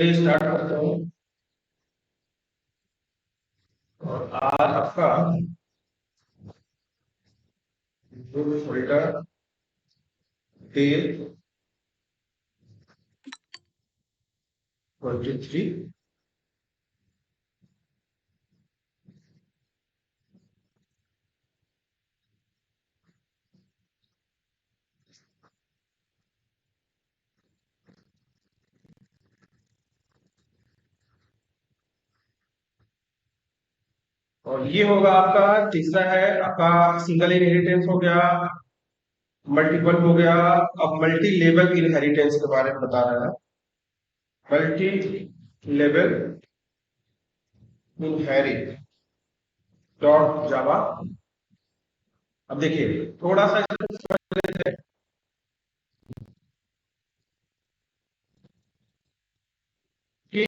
Start करता हूँ। और आज आपका ग्रुप फोल्डर टेल 23। और ये होगा आपका तीसरा है आपका सिंगल इनहेरिटेंस हो गया, मल्टीपल हो गया। अब मल्टी लेवल इनहेरिटेंस के बारे में बता रहा है। मल्टी लेवल इनहेरिट डॉट जावा। अब देखिए थोड़ा सा इसको समझ लेते हैं कि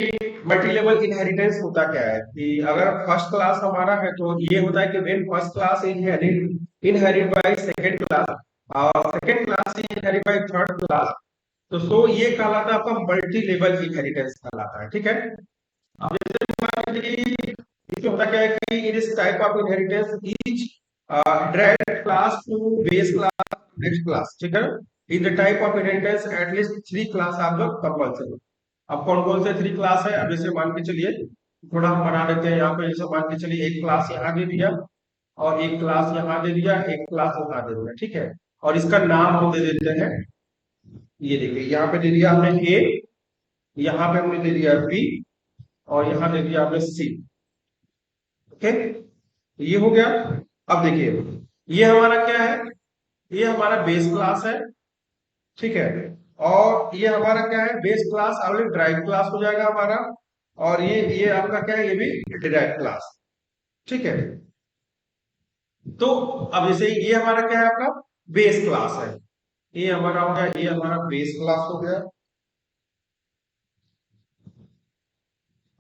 मल्टी लेवल इनहेरिटेंस होता क्या है। कि अगर फर्स्ट क्लास हमारा है तो ये होता है कि when first class inherit by second class और second class inherit by third class, तो ये कहलाता है आपका मल्टी लेवल इनहेरिटेंस कहलाता है। ठीक है। अब जैसे मान लीजिए इसमें होता क्या है कि in this type of inheritance each direct class to base class next class. ठीक है। In the type of inheritance at least three class आप लोग कंपल्सरी। अब कौन कौन से थ्री क्लास है, अब जैसे मान के चलिए थोड़ा हम बना देते हैं यहाँ पे। जैसे मान के चलिए एक क्लास यहाँ दे दिया और एक क्लास यहाँ दे दिया, एक क्लास यहाँ दे दिया। ठीक है। और इसका नाम हम दे देते हैं, ये देखिए यहाँ पे दे दिया हमने ए, यहाँ पे हमने दे दिया बी और यहाँ दे दिया हमने सी। ओके, ये हो गया। अब देखिए ये हमारा क्या है, ये हमारा बेस क्लास है। ठीक है। और ये हमारा क्या है, base class already drive class हो जाएगा हमारा। और ये आपका क्या है, ये भी डिराइव क्लास। ठीक है। तो अब जैसे ये हमारा क्या है, आपका बेस क्लास है। ये हमारा हो गया, ये हमारा बेस क्लास हो गया।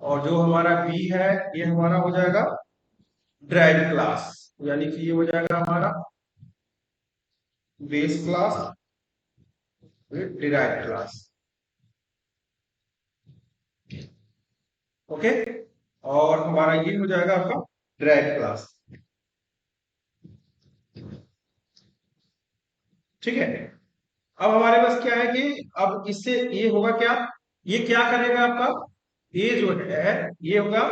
और जो हमारा बी है ये हमारा हो जाएगा ड्राइव क्लास, यानी कि ये हो जाएगा हमारा base class derive class. Okay. और हमारा ये हो जाएगा आपका ड्राइव क्लास। ठीक है। अब हमारे पास क्या है कि अब इससे ये होगा क्या, ये क्या करेगा आपका, ये जो है ये होगा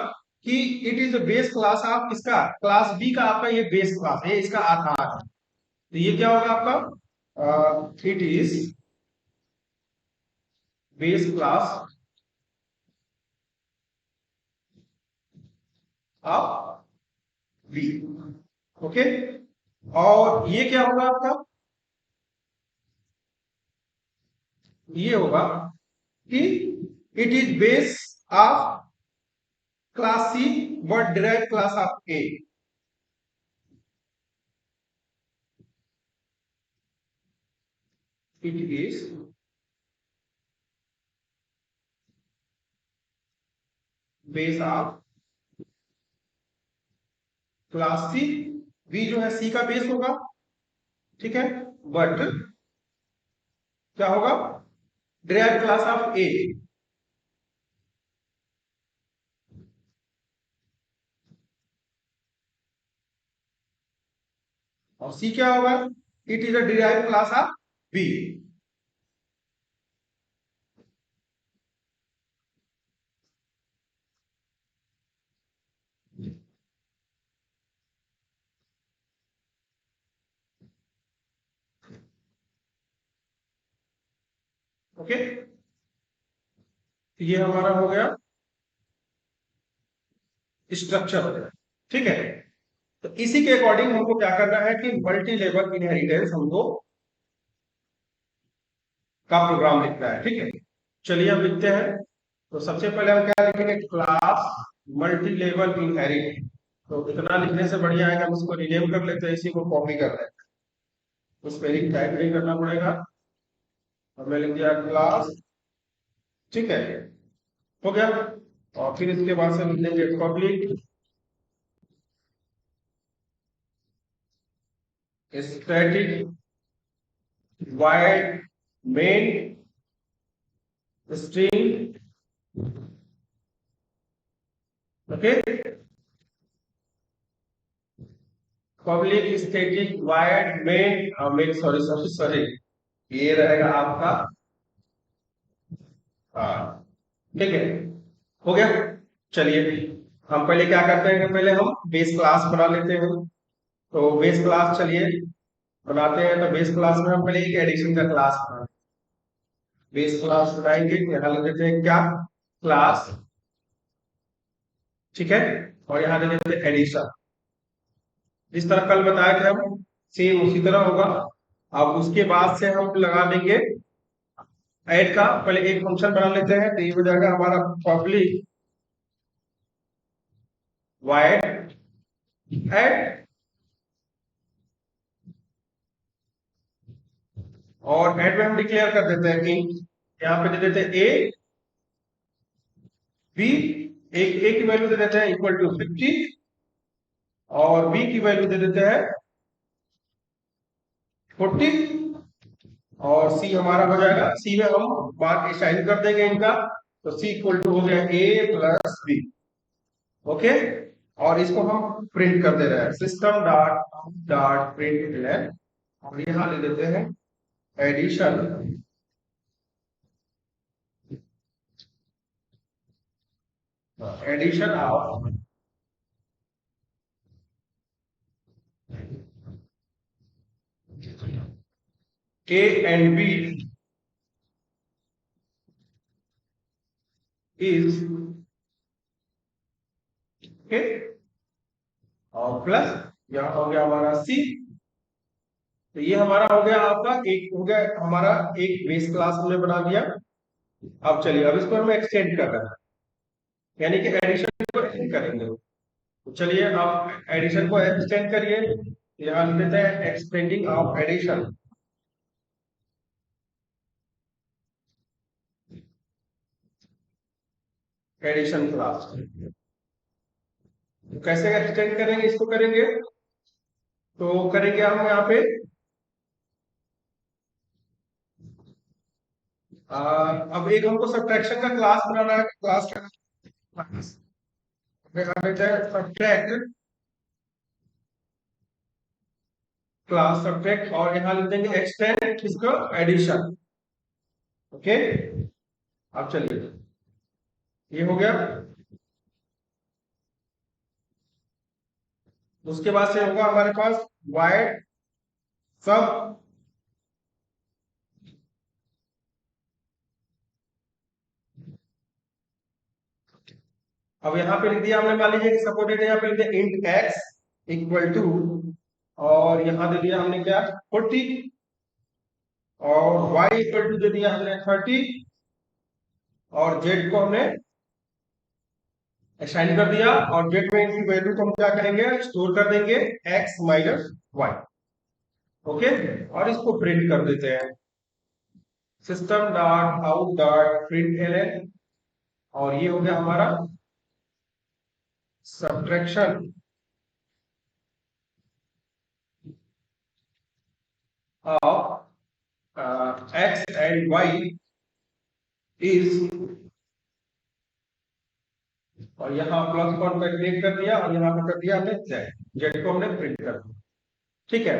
कि it is base class of इसका क्लास बी का, आपका ये बेस क्लास है, इसका आधार है। तो ये क्या होगा आपका, it is base class of B. Okay. और ये क्या होगा आपका, ये होगा कि it is base of class C but derive class of A. It is base of class C, B जो है सी का बेस होगा। ठीक है। बट क्या होगा, डिराइव क्लास ऑफ ए। और सी क्या होगा, it is a derive class of B. Okay, ये हमारा हो गया स्ट्रक्चर। ठीक है। तो इसी के अकॉर्डिंग हमको क्या करना है कि मल्टी लेवल इनहेरिटेंस हमको का प्रोग्राम लिखना है। ठीक है। चलिए हम लिखते हैं। तो सबसे पहले हम क्या लिखेंगे, क्लास मल्टी लेवल इनहेरिट। तो इतना लिखने से बढ़िया है कि हम इसको रिनेम कर लेते हैं, इसी को कॉपी कर लेते हैं, उस पर टाइप नहीं करना पड़ेगा। हमने लिख दिया क्लास। ठीक है, हो गया। और फिर इसके बाद से लिख देंगे public static wide main string okay, public static wired main sorry sorry sorry, ये रहेगा आपका। हाँ, ठीक है, हो गया। चलिए, हम पहले क्या करते हैं, पहले हम बेस क्लास बना लेते हैं। तो बेस क्लास चलिए बनाते हैं। तो बेस क्लास में हम पहले एक एडिशन का क्लास बनाएंगे। बेस क्लास बनाएंगे, यहाँ लिख देते हैं क्या, क्लास। ठीक है, और यहाँ दे देते हैं एडिशन। जिस तरह कल बताया था हम, सेम उसी तरह होगा। अब उसके बाद से हम लगा देंगे ऐड का। पहले एक फंक्शन बना लेते हैं, तो ये हो जाएगा हमारा पब्लिक वाइड ऐड, और ऐड में हम डिक्लेयर कर देते हैं कि यहाँ पे दे देते हैं ए बी। एक ए की वैल्यू दे देते हैं इक्वल टू 50, और बी की वैल्यू दे देते हैं 40, और सी हमारा हो जाएगा, सी में हम मार्क असाइन कर देंगे इनका। तो सी इक्वल टू हो गया ए प्लस बी। ओके, और इसको हम प्रिंट कर दे रहे हैं, सिस्टम डॉट डॉट प्रिंट, और यहाँ ले देते हैं addition, addition of A and B is, okay, और प्लस यहाँ हो गया हमारा सी। तो ये हमारा हो गया, आपका एक हो गया हमारा, एक बेस क्लास हमने बना दिया। अब चलिए, अब इसको हम एक्सटेंड कर रहे हैं, यानी कि एडिशन को एक्सटेंड करेंगे। तो चलिए आप एडिशन को एक्सटेंड करिए। यहाँ लिख देते हैं extending of addition, addition class. तो कैसे एक्सटेंड करेंगे, इसको करेंगे तो करेंगे हम यहाँ पे अब एक हमको सब्ट्रैक्शन का क्लास बनाना है। क्लास का सब्ट्रैक्ट, क्लास सब्ट्रैक्ट, और यहाँ लिख देंगे एक्सटेंड इसका एडिशन। ओके, अब चलिए, ये हो गया। उसके बाद से होगा हमारे पास वाइड सब। अब यहाँ पे लिख दिया हमने, मान लीजिए कि सपोर्टेड है, यहाँ पे लिख दिया इंट एक्स इक्वल टू, और यहाँ दे दिया हमने क्या 40, और y इक्वल टू दे दिया हमने 30, और z को हमने असाइन कर दिया, और z में इनकी वैल्यू को हम क्या करेंगे, स्टोर कर देंगे x माइनस वाई। ओके, और इसको प्रिंट कर देते हैं, system dot out dot print L, और ये हो गया हमारा subtraction of x and y is, और यहाँ प्लस वन पे क्लिक कर दिया, और यहाँ पे कर दिया हमने जेड, जेड को हमने प्रिंट कर दिया। ठीक है,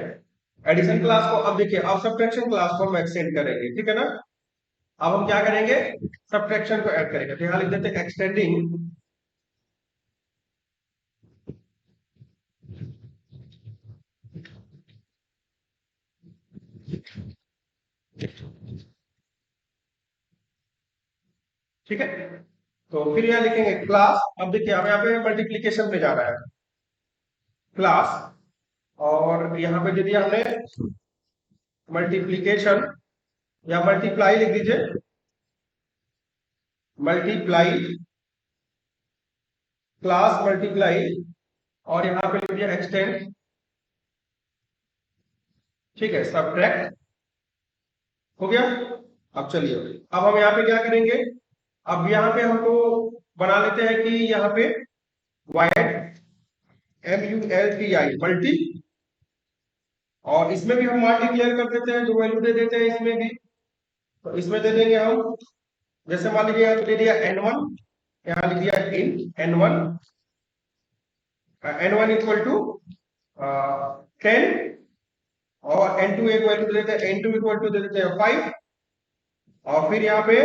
एडिशन क्लास को अब देखिए, अब सब्ट्रैक्शन क्लास को हम एक्सटेंड करेंगे, ठीक है ना। अब हम क्या करेंगे, सब्ट्रैक्शन को ऐड करेंगे। तो यहाँ लिख देते हैं एक्सटेंडिंग ठीक है। तो फिर यहाँ लिखेंगे क्लास। अब देखिए, हमें यहाँ पे मल्टीप्लीकेशन पे जाना है, क्लास, और यहाँ पे दे दिया हमने मल्टीप्लीकेशन, या मल्टीप्लाई लिख दीजिए, मल्टीप्लाई, क्लास मल्टीप्लाई, और यहाँ पे लिख दिया एक्सटेंड। ठीक है, सब्ट्रैक्ट हो गया। अब चलिए, अब हम यहाँ पे क्या करेंगे, अब यहाँ पे हमको बना लेते हैं कि यहाँ पे वाइड MULTI मल्टी, और इसमें भी हम मान डिक्लेयर कर देते हैं, जो वैल्यू दे देते हैं इसमें भी। तो इसमें दे देंगे हम, जैसे मान लीजिए यहाँ पे दे दिया N1, यहाँ लिख दिया इन N1, n1 इक्वल टू 10 और n2 एक वैल्यू दे देते हैं, n2 इक्वल टू दे देते हैं 5 और फिर यहाँ पे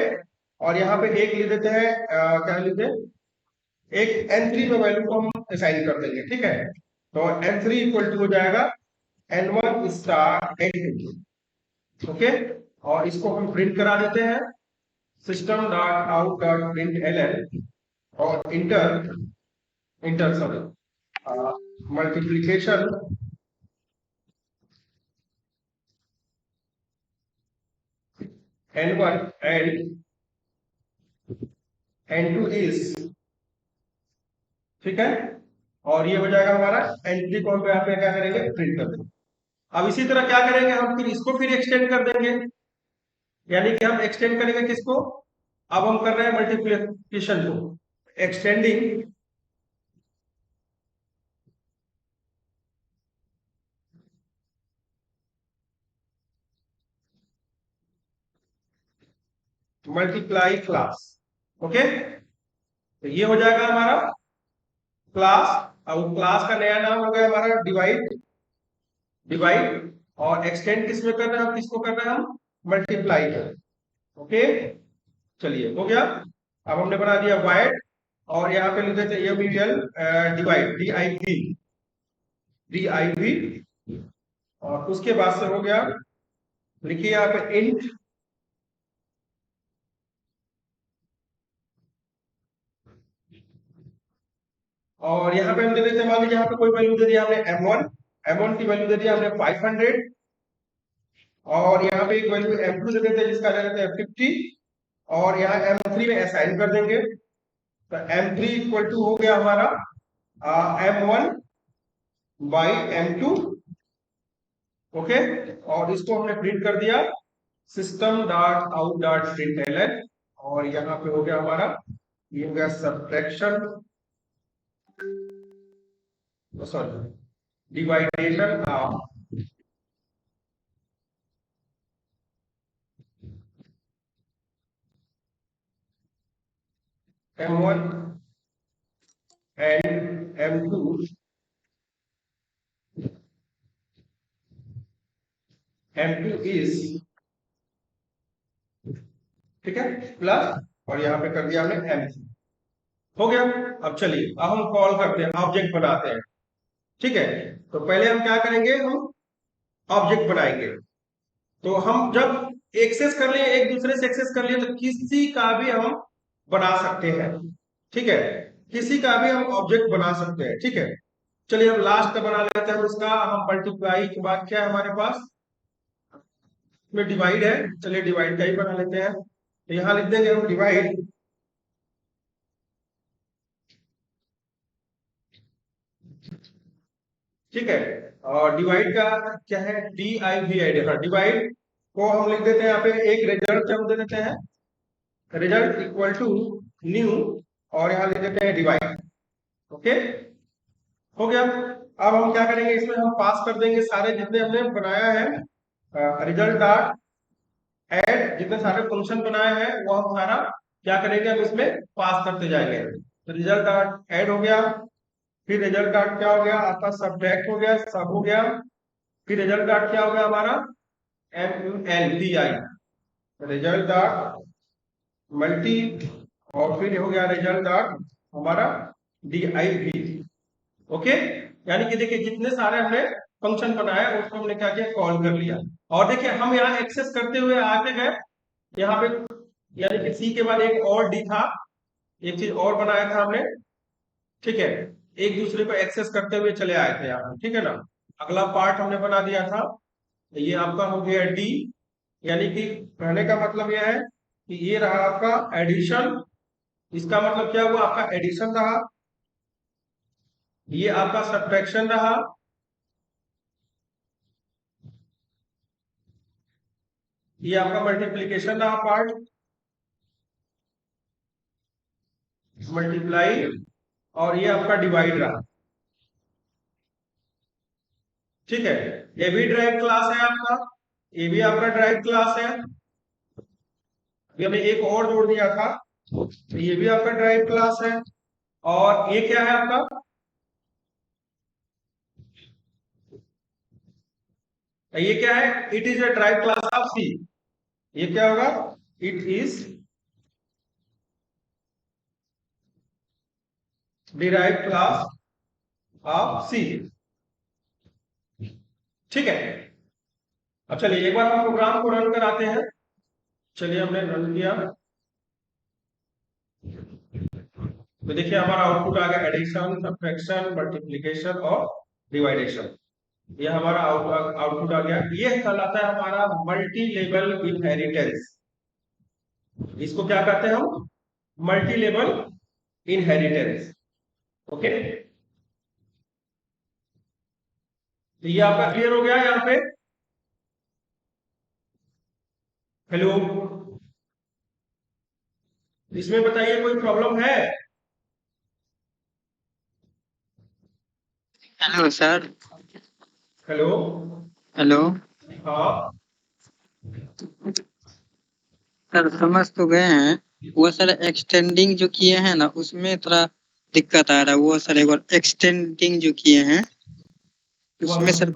और यहाँ पे एक लिख देते हैं क्या लिखते हैं, एक n3 में वैल्यू को हम असाइन कर देंगे, ठीक है। तो n3 इक्वल टू हो जाएगा n1 स्टार n2, ओके। और इसको हम प्रिंट करा देते हैं, system dot out dot print L और inter inter sorry multiplication n1 and n2 is, ठीक है। और ये हो जाएगा हमारा n3 को हम यहाँ पे क्या करेंगे, प्रिंट कर देंगे। अब इसी तरह क्या करेंगे हम, फिर इसको फिर एक्सटेंड कर देंगे, यानी कि हम एक्सटेंड करेंगे किसको, अब हम कर रहे हैं मल्टीप्लिकेशन को, एक्सटेंडिंग मल्टीप्लाई क्लास, ओके। तो ये हो जाएगा हमारा क्लास। अब क्लास का नया नाम हो गया हमारा डिवाइड, डिवाइड। और एक्सटेंड किस में कर रहे हैं हम, किसको कर रहे हैं हम, मल्टीप्लाई कर, ओके। चलिए हो गया। अब हमने बना दिया वाइड और यहाँ पे लिख देते हैं डिवाइड डी आई वी और उसके बाद से हो गया, लिखिए यहाँ पे इंट और यहाँ पे हम दे देते हैं, मान लीजिए यहाँ पे कोई वैल्यू दे दिया हमने m1 की वैल्यू दे दिया हमने 500 और यहाँ पे एक वैल्यू m2 दे देते हैं जिसका दे देते हैं 50 और यहाँ m3 में असाइन कर देंगे। तो m3 इक्वल टू हो गया हमारा m1 बाई m2, ओके। और इसको हमने प्रिंट कर दिया system dot out dot print और यहाँ पे हो गया हमारा, ये हो गया subtraction, sorry division of m1 and m2 is, ठीक है, प्लस और यहाँ पे कर दिया हमने m3, हो गया। अब चलिए अब हम कॉल करते हैं, ऑब्जेक्ट बनाते हैं, ठीक है। तो पहले हम क्या करेंगे, हम ऑब्जेक्ट बनाएंगे। तो हम जब एक्सेस कर लिए, एक दूसरे से एक्सेस कर लिए, तो किसी का भी हम बना सकते हैं, ठीक है। किसी का भी हम ऑब्जेक्ट बना सकते हैं, ठीक है। चलिए हम लास्ट का बना लेते हैं, हम इसका हम मल्टीप्लाई के बाद क्या है हमारे पास में डिवाइड है, चलिए डिवाइड का ही बना लेते हैं। तो यहाँ लिख देंगे हम डिवाइड, ठीक है। और डिवाइड का क्या है, DIVID, हाँ डिवाइड को हम लिख देते हैं यहाँ पे एक रिजल्ट हम दे देते हैं, रिजल्ट इक्वल टू न्यू और यहाँ लिख देते हैं डिवाइड, ओके। हो गया। अब हम क्या करेंगे, इसमें हम पास कर देंगे सारे जितने हमने बनाया है, रिजल्ट डॉट ऐड, जितने सारे फंक्शन बनाए हैं वो हम सारा क्या करेंगे, हम इसमें पास करते जाएंगे। तो रिजल्ट डॉट ऐड हो गया, फिर रिजल्ट डॉट क्या हो गया आपका, सब्ट्रैक्ट हो गया, सब हो गया। फिर रिजल्ट डॉट क्या हो गया हमारा, MULTI, रिजल्ट डॉट मल्टी और फिर हो गया रिजल्ट डॉट हमारा DIV, ओके। यानी कि देखिए जितने सारे हमने फंक्शन बनाए उसको हमने क्या किया, कॉल कर लिया। और देखिए हम यहाँ एक्सेस करते हुए आगे गए, यहाँ पे यानी कि सी के बाद एक और डी था, एक चीज और बनाया था हमने, ठीक है। एक दूसरे को एक्सेस करते हुए चले आए थे यहाँ, ठीक है ना। अगला पार्ट हमने बना दिया था, ये आपका हो गया डी, यानी कि कहने का मतलब यह है कि ये रहा आपका एडिशन, इसका मतलब क्या हुआ, आपका एडिशन रहा। ये आपका सब्ट्रैक्शन रहा, ये आपका मल्टीप्लीकेशन रहा पार्ट, मल्टीप्लाई, और ये आपका डिवाइड रहा, ठीक है। ये भी ड्राइव क्लास है आपका, ये भी आपका ड्राइव क्लास है। अभी हमने एक और जोड़ दिया था, तो ये भी आपका ड्राइव क्लास है। और ये क्या है आपका, ये क्या है? It is a drive class of C. ये क्या होगा? It is derive class of C. ठीक है। अब चलिए एक बार हम प्रोग्राम को रन कराते हैं। चलिए हमने रन किया, तो देखिए हमारा आउटपुट आ गया एडिशन, सब्ट्रैक्शन, मल्टीप्लिकेशन और डिवाइडेशन। ये हमारा आउटपुट आ गया। ये कहलाता है हमारा मल्टी लेवल इनहेरिटेंस। इसको क्या कहते हैं हम? Multi level inheritance. ओके, तो ये आपका क्लियर हो गया यहाँ पे? हेलो, इसमें बताइए कोई प्रॉब्लम है? Hello sir. हेलो। हेलो हाँ। सर, समझ तो गए हैं। वो सर एक्सटेंडिंग जो किए हैं ना, उसमें थोड़ा दिक्कत आ रहा है। वो सर एक बार एक्सटेंडिंग जो किए हैं उसमें सर